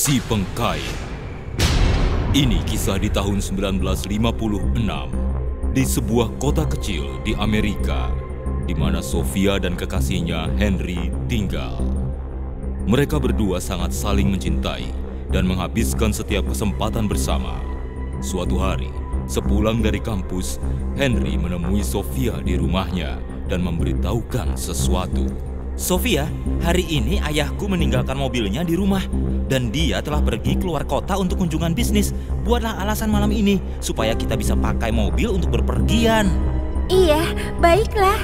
Si Pengkait. Ini kisah di tahun 1956 di sebuah kota kecil di Amerika, di mana Sofia dan kekasihnya Henry tinggal. Mereka berdua sangat saling mencintai dan menghabiskan setiap kesempatan bersama. Suatu hari, sepulang dari kampus, Henry menemui Sofia di rumahnya dan memberitahukan sesuatu. Sofia, hari ini ayahku meninggalkan mobilnya di rumah dan dia telah pergi keluar kota untuk kunjungan bisnis. Buatlah alasan malam ini supaya kita bisa pakai mobil untuk berpergian. Iya, baiklah.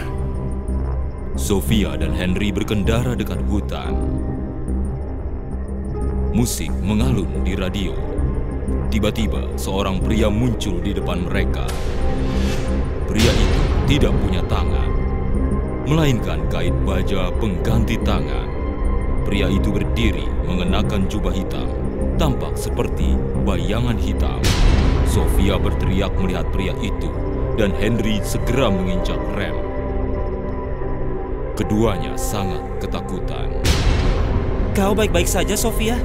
Sofia dan Henry berkendara dekat hutan. Musik mengalun di radio. Tiba-tiba seorang pria muncul di depan mereka. Pria itu tidak punya tangan, melainkan kait baja pengganti tangan. Pria itu berdiri mengenakan jubah hitam, tampak seperti bayangan hitam. Sofia berteriak melihat pria itu, dan Henry segera menginjak rem. Keduanya sangat ketakutan. Kau baik-baik saja, Sofia?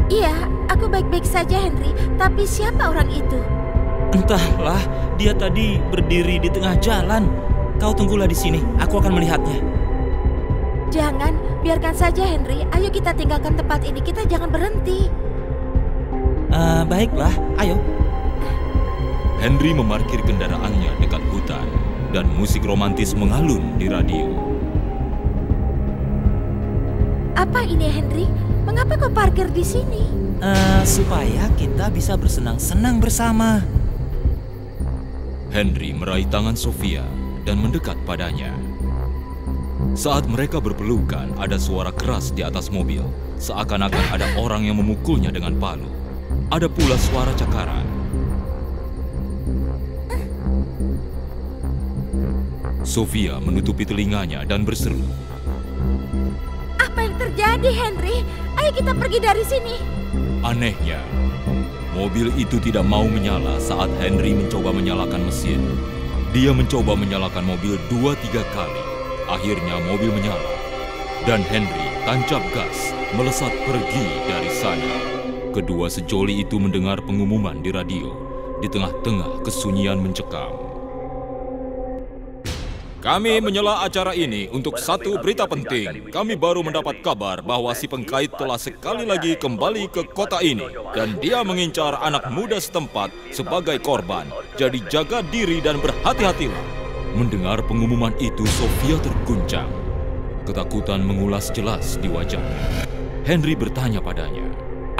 Iya, aku baik-baik saja, Henry. Tapi siapa orang itu? Entahlah, dia tadi berdiri di tengah jalan. Kau tunggulah di sini, aku akan melihatnya. Jangan, biarkan saja Henry. Ayo kita tinggalkan tempat ini, kita jangan berhenti. Baiklah, ayo. Henry memarkir kendaraannya dekat hutan, dan musik romantis mengalun di radio. Apa ini, Henry? Mengapa kau parkir di sini? Supaya kita bisa bersenang-senang bersama. Henry meraih tangan Sofia dan mendekat padanya. Saat mereka berpelukan, ada suara keras di atas mobil, seakan-akan ada orang yang memukulnya dengan palu. Ada pula suara cakaran. Sofia menutupi telinganya dan berseru. Apa yang terjadi, Henry? Ayo kita pergi dari sini. Anehnya, mobil itu tidak mau menyala saat Henry mencoba menyalakan mesin. Dia mencoba menyalakan mobil 2-3 kali. Akhirnya mobil menyala, dan Henry tancap gas melesat pergi dari sana. Kedua sejoli itu mendengar pengumuman di radio di tengah-tengah kesunyian mencekam. Kami menyela acara ini untuk satu berita penting. Kami baru mendapat kabar bahwa si Pengkait telah sekali lagi kembali ke kota ini, dan dia mengincar anak muda setempat sebagai korban. Jadi jaga diri dan berhati-hatilah. Mendengar pengumuman itu, Sofia terguncang. Ketakutan mengulas jelas di wajahnya. Henry bertanya padanya.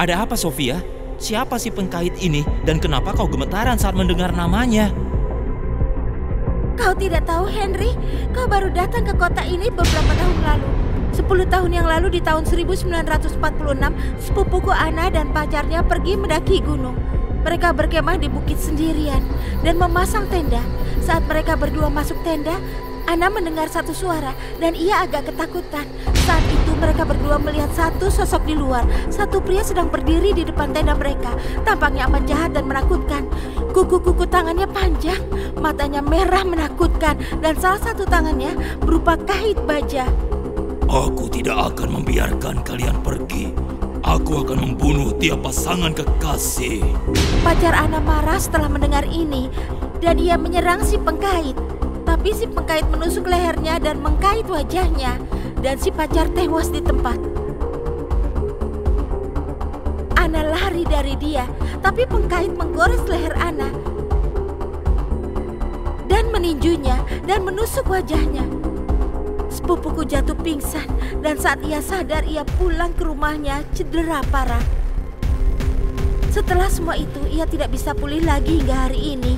Ada apa, Sofia? Siapa si Pengkait ini dan kenapa kau gemetaran saat mendengar namanya? Kau tidak tahu, Henry? Kau baru datang ke kota ini beberapa tahun lalu. 10 tahun yang lalu di tahun 1946, sepupuku Anna dan pacarnya pergi mendaki gunung. Mereka berkemah di bukit sendirian dan memasang tenda. Saat mereka berdua masuk tenda, Anna mendengar satu suara dan ia agak ketakutan. Saat itu mereka berdua melihat satu sosok di luar. Satu pria sedang berdiri di depan tenda mereka. Tampaknya amat jahat dan menakutkan. Kuku-kuku tangannya panjang, matanya merah menakutkan, dan salah satu tangannya berupa kait baja. Aku tidak akan membiarkan kalian pergi. Aku akan membunuh tiap pasangan kekasih. Pacar Anna marah setelah mendengar ini, dan ia menyerang si Pengkait. Tapi si Pengkait menusuk lehernya dan mengkait wajahnya, dan si pacar tewas di tempat. Anna lari dari dia, tapi Pengkait menggores leher Anna dan meninjunya dan menusuk wajahnya. Sepupuku jatuh pingsan, dan saat ia sadar ia pulang ke rumahnya cedera parah. Setelah semua itu, ia tidak bisa pulih lagi hingga hari ini.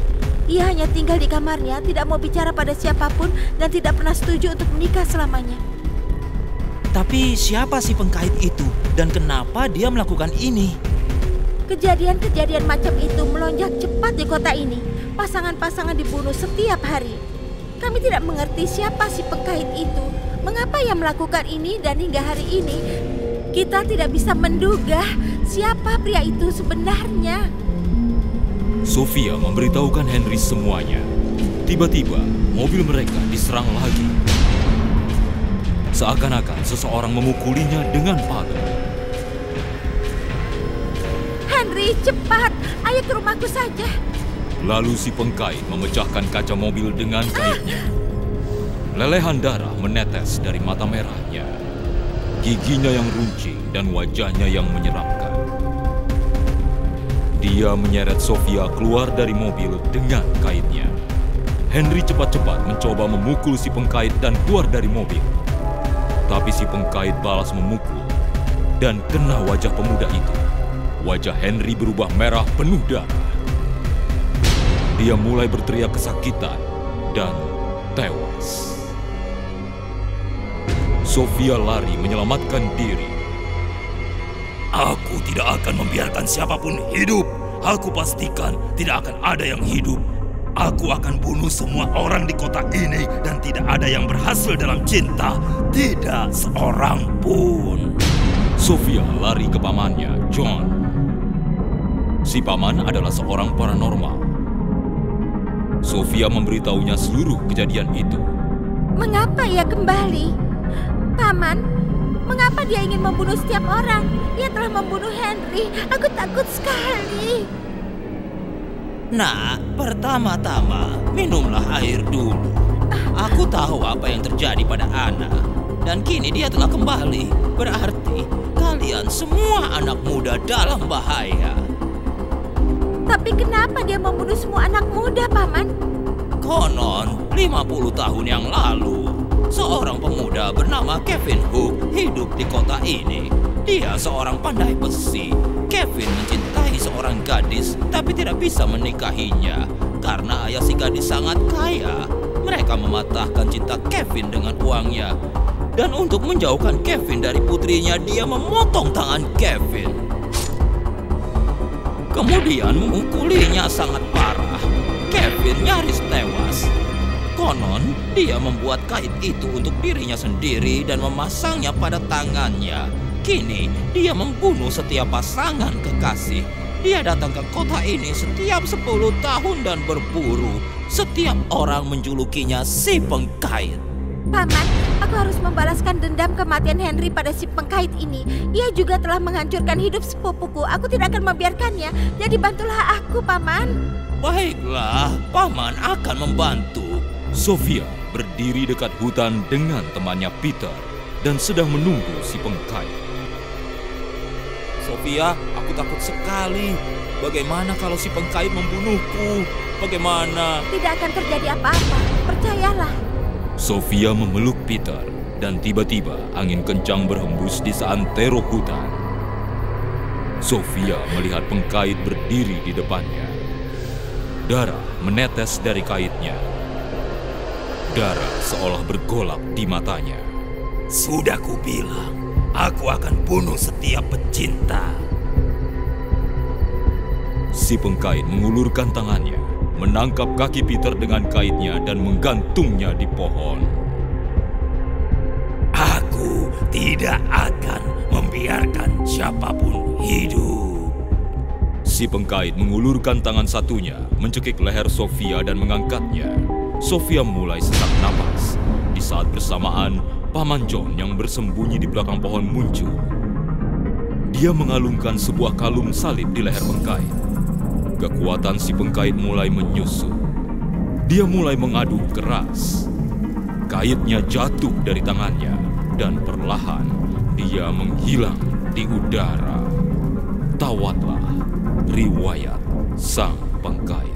Ia hanya tinggal di kamarnya, tidak mau bicara pada siapapun, dan tidak pernah setuju untuk menikah selamanya. Tapi siapa si Pengkait itu dan kenapa dia melakukan ini? Kejadian-kejadian macam itu melonjak cepat di kota ini. Pasangan-pasangan dibunuh setiap hari. Kami tidak mengerti siapa si Pengkait itu, mengapa ia melakukan ini, dan hingga hari ini kita tidak bisa menduga siapa pria itu sebenarnya. Sofia memberitahukan Henry semuanya. Tiba-tiba, mobil mereka diserang lagi. Seakan-akan seseorang memukulinya dengan palu. Henry, cepat. Ayo ke rumahku saja. Lalu si pengkait memecahkan kaca mobil dengan kaitnya. Lelehan darah menetes dari mata merahnya. Giginya yang runcing dan wajahnya yang menyeramkan. Dia menyeret Sofia keluar dari mobil dengan kaitnya. Henry cepat-cepat mencoba memukul si pengkait dan keluar dari mobil. Tapi si pengkait balas memukul dan kena wajah pemuda itu. Wajah Henry berubah merah penuh darah. Dia mulai berteriak kesakitan dan tewas. Sofia lari menyelamatkan diri. Aku tidak akan membiarkan siapapun hidup. Aku pastikan tidak akan ada yang hidup. Aku akan bunuh semua orang di kota ini dan tidak ada yang berhasil dalam cinta. Tidak seorang pun. Sofia lari ke pamannya, John. Si paman adalah seorang paranormal. Sofia memberitahunya seluruh kejadian itu. Mengapa ia kembali? Paman, mengapa dia ingin membunuh setiap orang? Ia telah membunuh Henry. Aku takut sekali. Nah, pertama-tama minumlah air dulu. Aku tahu apa yang terjadi pada Anna. Dan kini dia telah kembali. Berarti kalian semua anak muda dalam bahaya. Tapi kenapa dia membunuh semua anak muda, Paman? Konon 50 tahun yang lalu, seorang pemuda bernama Kevin Hook hidup di kota ini. Dia seorang pandai besi. Kevin mencintai seorang gadis, tapi tidak bisa menikahinya. Karena ayah si gadis sangat kaya, mereka mematahkan cinta Kevin dengan uangnya. Dan untuk menjauhkan Kevin dari putrinya, dia memotong tangan Kevin. Kemudian memukulinya sangat parah. Kevin nyaris tewas. Konon, dia membuat kait itu untuk dirinya sendiri dan memasangnya pada tangannya. Kini, dia membunuh setiap pasangan kekasih. Dia datang ke kota ini setiap 10 tahun dan berburu. Setiap orang menjulukinya si pengkait. Paman, aku harus membalaskan dendam kematian Henry pada si pengkait ini. Ia juga telah menghancurkan hidup sepupuku. Aku tidak akan membiarkannya. Jadi bantulah aku, Paman. Baiklah, Paman akan membantu. Sofia berdiri dekat hutan dengan temannya Peter dan sedang menunggu si pengkait. Sofia, aku takut sekali. Bagaimana kalau si pengkait membunuhku? Bagaimana? Tidak akan terjadi apa-apa. Percayalah. Sofia memeluk Peter dan tiba-tiba angin kencang berhembus di seantero hutan. Sofia melihat pengkait berdiri di depannya. Darah menetes dari kaitnya. Darah seolah bergolak di matanya. Sudah kubilang, aku akan bunuh setiap pecinta. Si pengkait mengulurkan tangannya, menangkap kaki Peter dengan kaitnya dan menggantungnya di pohon. Aku tidak akan membiarkan siapapun hidup. Si pengkait mengulurkan tangan satunya, mencekik leher Sofia dan mengangkatnya. Sofia mulai sesak napas. Di saat bersamaan, Paman John yang bersembunyi di belakang pohon muncul. Dia mengalungkan sebuah kalung salib di leher pengkait. Kekuatan si pengkait mulai menyusut. Dia mulai mengadu keras. Kaitnya jatuh dari tangannya dan perlahan dia menghilang di udara. Tawatlah riwayat sang pengkait.